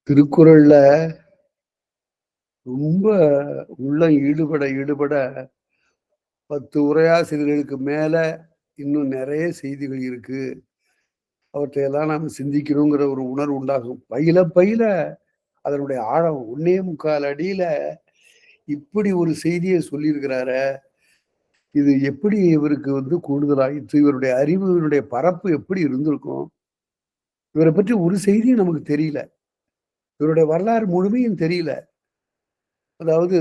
திருக்குறள்ல ரொம்ப உள்ளம் ஈடுபட 10 உரையாசிரியர்களுக்கு மேல இன்னும் நெறைய செய்திகள் இருக்கு. அவற்றையெல்லாம் நாம சிந்திக்கணுங்கிற ஒரு உணர்வு உண்டாகும். பயில அதனுடைய ஆழம் 1 1/4 அடியில இப்படி ஒரு செய்திய சொல்லியிருக்கிறாரே! இது எப்படி இவருக்கு கூடுதலாயிற்று? இவருடைய அறிவினுடைய பரப்பு எப்படி இருந்திருக்கும்? இவர பற்றி ஒரு செய்தியும் நமக்கு தெரியல. இவருடைய வரலாறு முழுமையும் தெரியல. அதாவது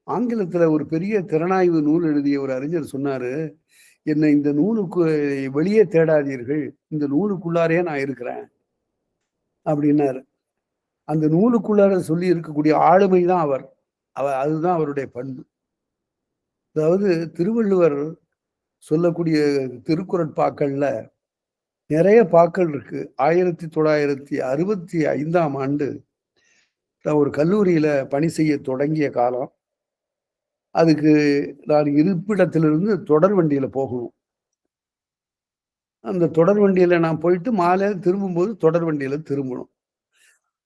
ஆங்கிலத்துல ஒரு பெரிய திறனாய்வு நூல் எழுதிய ஒரு அறிஞர் சொன்னாரு, "என்னை இந்த நூலுக்கு வெளியே தேடாதீர்கள். இந்த நூலுக்குள்ளாரயே நான் இருக்கிறேன்." அப்படின்னாரு. அந்த நூலுக்குள்ளார சொல்லி இருக்கக்கூடிய ஆளுமை தான் அவர். அதுதான் அவருடைய பண்பு. அதாவது திருவள்ளுவர் சொல்லக்கூடிய திருக்குறட்பாக்கள்ல நெறைய பாக்கள் இருக்கு. 1965ஆம் ஆண்டு நான் ஒரு கல்லூரியில பணி செய்ய தொடங்கிய காலம். அதுக்கு நான் இருப்பிடத்திலிருந்து தொடர் வண்டியில போகணும். அந்த தொடர் வண்டியில நான் போயிட்டு மாலையில திரும்பும்போது தொடர் வண்டியில திரும்பணும்.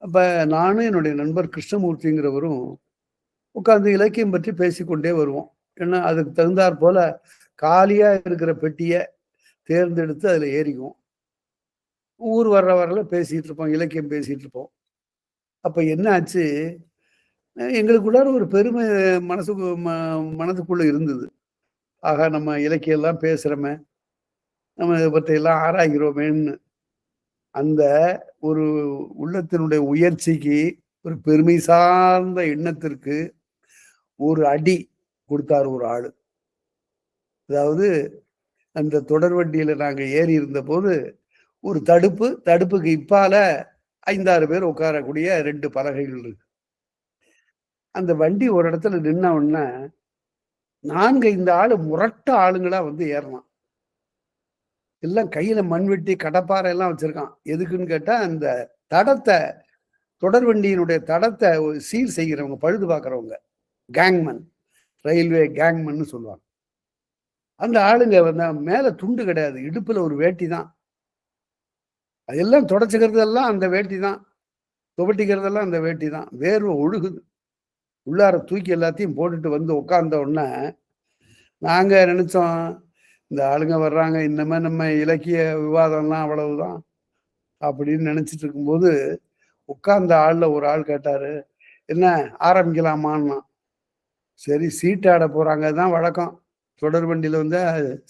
அப்ப நானும் என்னுடைய நண்பர் கிருஷ்ணமூர்த்திங்கிறவரும் உட்கார்ந்து இலக்கியம் பற்றி பேசிக்கொண்டே வருவோம். ஏன்னா, அதுக்கு தகுந்தாற் போல காலியா இருக்கிற பெட்டிய தேர்ந்தெடுத்து அதுல ஏறிக்குவோம். ஊர் வர்ற வரல பேசிட்டு இருப்போம். இலக்கியம் பேசிட்டு இருப்போம். அப்ப என்ன ஆச்சு, எங்களுக்குள்ளார ஒரு பெருமை மனதுக்குள்ள இருந்தது. ஆகா! நம்ம இலக்கியம்லாம் பேசுறோமே, நம்ம இத பற்றியெல்லாம் ஆராய்கிறோமேன்னு. அந்த ஒரு உள்ளத்தினுடைய உயர்ச்சிக்கு, ஒரு பெருமை சார்ந்த எண்ணத்திற்கு ஒரு அடி குடுத்தாரு ஒரு ஆளு. அதாவது அந்த தொடர் வண்டியில நாங்க ஏறி இருந்தபோது, ஒரு தடுப்புக்கு இப்பால 5, 6 பேர் உட்காரக்கூடிய 2 பலகைகள் இருக்கு. அந்த வண்டி ஒரு இடத்துல நின்ன உடனே, 4, 5 ஆளு முரட்டு ஆளுங்களா ஏறுனான். எல்லாம் கையில மண்வெட்டி, கடப்பாரை எல்லாம் வச்சிருக்கான். எதுக்குன்னு கேட்டா, அந்த தடத்த தொடர் வண்டியினுடைய தடத்த சீர் செய்கிறவங்க, பழுது பார்க்கிறவங்க. கேங்மேன். ரயில்வே கேங்மேன்னு சொல்லுவாங்க. அந்த ஆளுங்க மேல துண்டு கிடையாது. இடுப்புல ஒரு வேட்டி தான். அதெல்லாம் தொடச்சுக்கிறதெல்லாம் அந்த வேட்டி தான். துவட்டிக்கிறதெல்லாம் அந்த வேட்டி தான். வேர்வை ஒழுகுது. உள்ளார தூக்கி எல்லாத்தையும் போட்டுட்டு உட்கார்ந்த உடனே, நாங்க நெனச்சோம், இந்த ஆளுங்க வர்றாங்க. இன்னமே நம்ம இலக்கிய விவாதம்லாம் அவ்வளவுதான். அப்படின்னு நெனச்சுட்டு இருக்கும்போது, உட்கார்ந்த ஆள்ல ஒரு ஆள் கேட்டாரு, "என்ன ஆரம்பிக்கலாமான்னான்?" சரி சீட்டாட போறாங்க. அதான் வழக்கம். தொடர் வண்டியில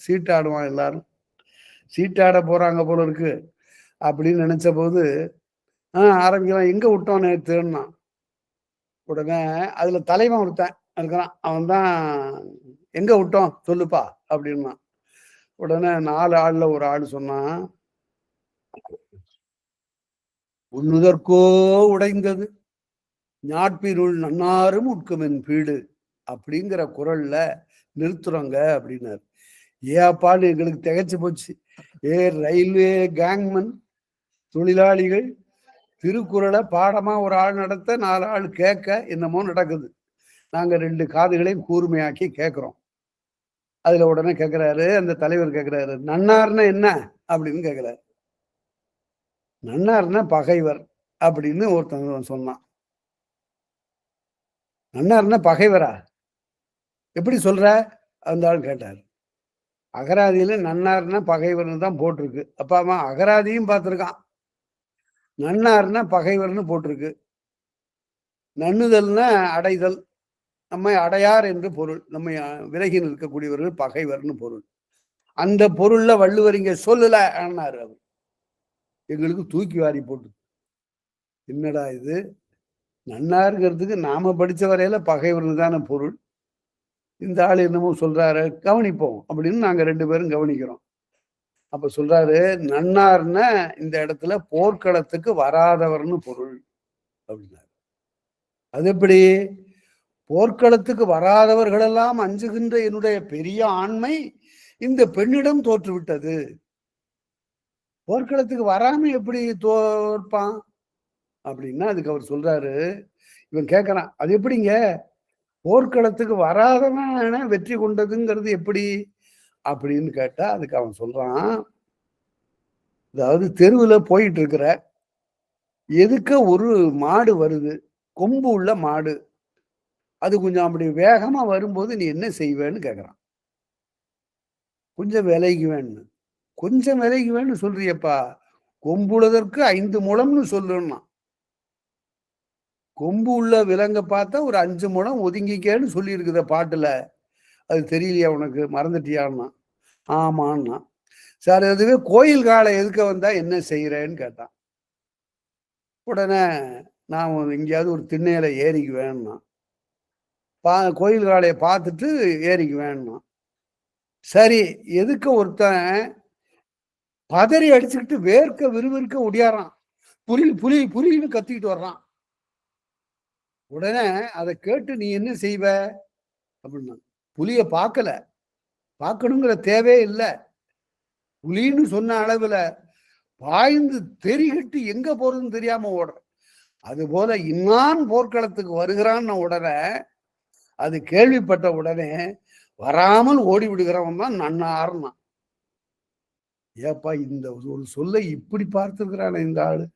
சீட்டாடுவான் எல்லாரும். சீட்டாட போறாங்க போல இருக்கு. அப்படின்னு நெனச்சபோது, ஆரம்பிக்கலாம். எங்க விட்டோம் நேத்துன்னான். உடனே அதுல தலைவன் ஒருத்தன் இருக்கிறான். அவன் தான், "எங்க விட்டோம் சொல்லுப்பா" அப்படின்னான். உடனே 4 ஆள்ல ஒரு ஆள் சொன்னான், "உண்ணுதற்கோ உடைந்தது ஞாட்பினுள் நன்னாரும் உட்குமென் பீடு" அப்படிங்கிற குரல்ல நிறுத்துறோங்க அப்படின்னாரு. ஏப்பான்னு எங்களுக்கு திகைச்சு போச்சு. ரயில்வே கேங்மன் தொழிலாளிகள் திருக்குறளை பாடமா ஒரு ஆள் நடத்த, 4 ஆள் கேட்க, என்னமோ நடக்குது. நாங்க 2 காதுகளையும் கூர்மையாக்கி கேட்கிறோம். அதுல உடனே கேட்கிறாரு, அந்த தலைவர் கேட்கிறாரு, "நன்னார்னா என்ன?" அப்படின்னு கேட்கிறாரு. "நன்னார்னா பகைவர்" அப்படின்னு ஒருத்தன் சொன்னான். "நன்னார்னா பகைவரா? எப்படி சொல்ற?" அந்த ஆள் கேட்டாரு. அகராதியில நன்னார்னா பகைவர்னு தான் போட்டிருக்கு. அப்ப அவன் அகராதியும் பார்த்திருக்கான். நன்னார்னா பகைவர்னு போட்டிருக்கு. நண்ணுதல்னா அடைதல். நம்மை அடையார் என்று பொருள். நம்மை விலகி நிற்கக்கூடியவர்கள் பகைவர்னு பொருள். அந்த பொருள்ல வள்ளுவர் இங்க சொல்லலன்னாரு அவரு. எங்களுக்கு தூக்கி வாரி போட்டு. என்னடா இது? நன்னாருங்கிறதுக்கு நாம படிச்ச வரையில பகைவர்னு தான பொருள். இந்த ஆள் என்னமோ சொல்றாரு, கவனிப்போம் அப்படின்னு நாங்க 2 பேரும் கவனிக்கிறோம். அப்ப சொல்றாரு, நன்னார்னா இந்த இடத்துல போர்க்களத்துக்கு வராதவர்னு பொருள் அப்படின்னாரு. அது எப்படி? போர்க்களத்துக்கு வராதவர்களெல்லாம் அஞ்சுகின்ற என்னுடைய பெரிய ஆண்மை இந்த பெண்ணிடம் தோற்றுவிட்டது. போர்க்களத்துக்கு வராம எப்படி தோற்பான்? அப்படின்னா அதுக்கு அவர் சொல்றாரு, இவன் கேட்கறான், "அது எப்படிங்க? போர்க்களத்துக்கு வராதவன் வெற்றி கொண்டதுங்கிறது எப்படி?" அப்படின்னு கேட்டா, அதுக்கு அவன் சொல்றான், அதாவது தெருவுல போயிட்டு இருக்கிற, எதுக்க ஒரு மாடு வருது, கொம்பு உள்ள மாடு. அது கொஞ்சம் அப்படி வேகமா வரும்போது நீ என்ன செய்வேன்னு கேட்கிறான். கொஞ்சம் விலகுவேன்னு. கொஞ்சம் விலகுவேன்னு சொல்றியேப்பா, கொம்புள்ளதற்கு 5 முழம்னு சொல்லுன்னான். கொம்பு உள்ள விலங்க பார்த்தா ஒரு 5 முழம் ஒதுங்கிக்கேன்னு சொல்லியிருக்குதே பாட்டுல. அது தெரியலையா உனக்கு? மறந்துட்டியான்னா? ஆமான்னா. சார் அதுவே கோயில் காளை எதுக்க வந்தா என்ன செய்றேன்னு கேட்டான். உடனே நான் எங்கேயாவது ஒரு திண்ணையில ஏறிக்குவேன்னான். கோயில் காளைய பார்த்துட்டு ஏறிக்குவேன்னான். சரி, எதுக்க ஒருத்தன் பதறி அடிச்சுக்கிட்டு வேர்க்க விறுவிறுக்க ஒடியாறான். புலி, புலி, புலின்னு கத்திக்கிட்டு வர்றான். உடனே அத கேட்டு நீ என்ன செய்வ? அப்படின்னா. புலிய பார்க்கல. பார்க்கணுங்கிற தேவையே இல்ல. புலின்னு சொன்ன அளவுல பாய்ந்து தெரிகட்டு எங்க போறதுன்னு தெரியாம ஓடுறேன். அதுபோல இன்னான் போர்க்களத்துக்கு வருகிறான்னு உடனே அது கேள்விப்பட்ட உடனே வராமல் ஓடி விடுகிறவன் தான் நன்னார்னான். ஏப்பா இந்த ஒரு சொல்லை இப்படி பார்த்திருக்கிறானே இந்த ஆளு.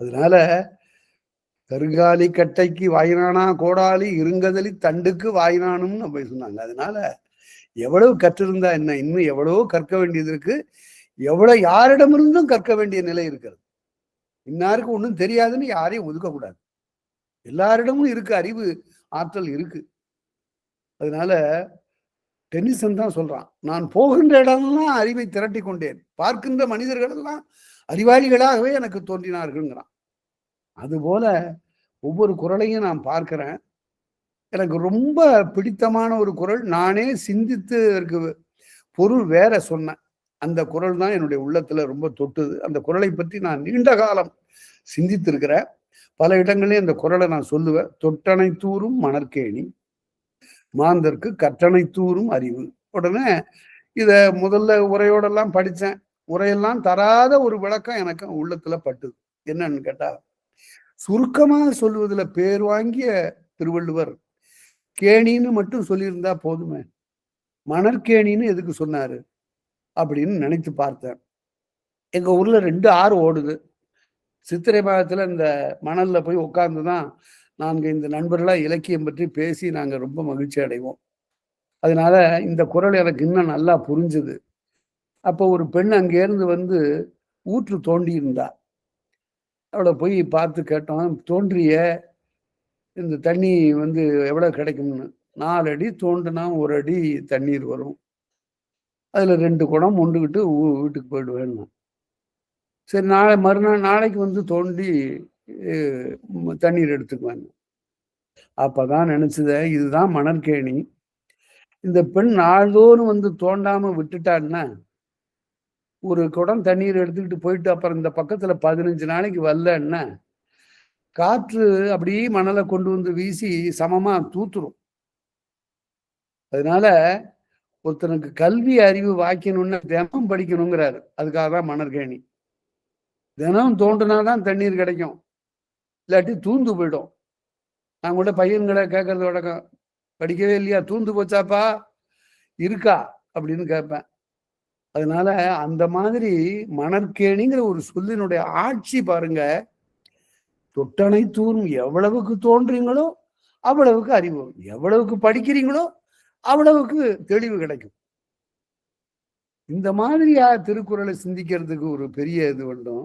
அதனால கருங்காலி கட்டைக்கு வாயினானா கோடாலி இருங்கதலி தண்டுக்கு வாயினானும் நம்ம சொன்னாங்க. அதனால எவ்வளவு கற்றிருந்தா என்ன, இன்னும் எவ்வளவோ கற்க வேண்டியது இருக்கு. எவ்வளவு யாரிடமிருந்தும் கற்க வேண்டிய நிலை இருக்கிறது. இன்னாருக்கு ஒண்ணும் தெரியாதுன்னு யாரையும் ஒதுக்கக்கூடாது. எல்லாரிடமும் இருக்கு, அறிவு ஆற்றல் இருக்கு. அதனால டென்னிசன் தான் சொல்றான், நான் போகின்ற இடம்லாம் அறிவை திரட்டி கொண்டேன், பார்க்கின்ற மனிதர்கள் எல்லாம் அறிவாளிகளாகவே எனக்கு தோன்றினார்கள்ங்கிறான். அதுபோல ஒவ்வொரு குறளையும் நான் பார்க்கிறேன். எனக்கு ரொம்ப பிடித்தமான ஒரு குறள், நானே சிந்தித்து அதற்கு பொருள் வேற சொன்னேன். அந்த குறள் தான் என்னுடைய உள்ளத்துல ரொம்ப தொட்டுது. அந்த குறளை பற்றி நான் நீண்ட காலம் சிந்தித்திருக்கிறேன். பல இடங்களிலே அந்த குறளை நான் சொல்லுவேன். தொட்டனை தூரும் மணற்கேணி மாந்தர்க்கு கற்றனை தூரும் அறிவு. உடனே இத முதல்ல உரையோடெல்லாம் படிச்சேன். உரையெல்லாம் தராத ஒரு விளக்கம் எனக்கு உள்ளத்துல பட்டுது. என்னன்னு கேட்டா, சுருக்கமா சொல்லுவதுல பேர் வாங்கிய திருவள்ளுவர் கேணின்னு மட்டும் சொல்லியிருந்தா போதுமே, மணற்கேணின்னு எதுக்கு சொன்னாரு அப்படின்னு நினைத்து பார்த்தேன். எங்க ஊர்ல 2 ஆறு ஓடுது. சித்திரை மாதத்துல இந்த மணல்ல போய் உட்கார்ந்துதான் நான்கு இந்த நண்பர்களா இலக்கியம் பற்றி பேசி நாங்க ரொம்ப மகிழ்ச்சி அடைவோம். அதனால இந்த குறள் எனக்கு இன்னும் நல்லா புரிஞ்சுது. அப்போ ஒரு பெண் அங்கேருந்து வந்து ஊற்று தோண்டி இருந்தா. அவளை போய் பார்த்து கேட்டோம், தோன்றிய இந்த தண்ணி வந்து எவ்வளவு கிடைக்கும்னு. 4 அடி தோண்டுனா 1 அடி தண்ணீர் வரும். அதுல 2 குடம் மொண்டுகிட்டு வீட்டுக்கு போயிடுவேன்னா. சரி, மறுநாள் நாளைக்கு வந்து தோண்டி தண்ணீர் எடுத்துக்குவேன். அப்பதான் நினைச்சத, இதுதான் மணற்கேணி. இந்த பெண் நாள்தோறும் வந்து தோண்டாம விட்டுட்டான்னா, ஒரு குடம் தண்ணீர் எடுத்துக்கிட்டு போயிட்டு அப்புறம் இந்த பக்கத்துல 15 நாளைக்கு வரலன்னா, காற்று அப்படியே மணலை கொண்டு வந்து வீசி சமமா தூத்துரும். அதனால ஒருத்தனுக்கு கல்வி அறிவு வாய்க்கணும்னா தினம் படிக்கணுங்கிறாரு. அதுக்காக தான் மணற்கேணி. தினம் தோண்டினாதான் தண்ணீர் கிடைக்கும், இல்லாட்டி தூந்து போயிடும். நான் கூட பையன்களை கேட்கறது வழக்கம், படிக்கவே இல்லையா, தூந்து போச்சாப்பா, இருக்கா அப்படின்னு கேட்பேன். அதனால அந்த மாதிரி மணற்கேணிங்கிற ஒரு சொல்லினுடைய ஆட்சி பாருங்க. தொட்டனை தூரும், எவ்வளவுக்கு தோன்றீங்களோ அவ்வளவுக்கு அறிவு, எவ்வளவுக்கு படிக்கிறீங்களோ அவ்வளவுக்கு தெளிவு கிடைக்கும். இந்த மாதிரியா திருக்குறளை சிந்திக்கிறதுக்கு ஒரு பெரிய இது வேண்டும்.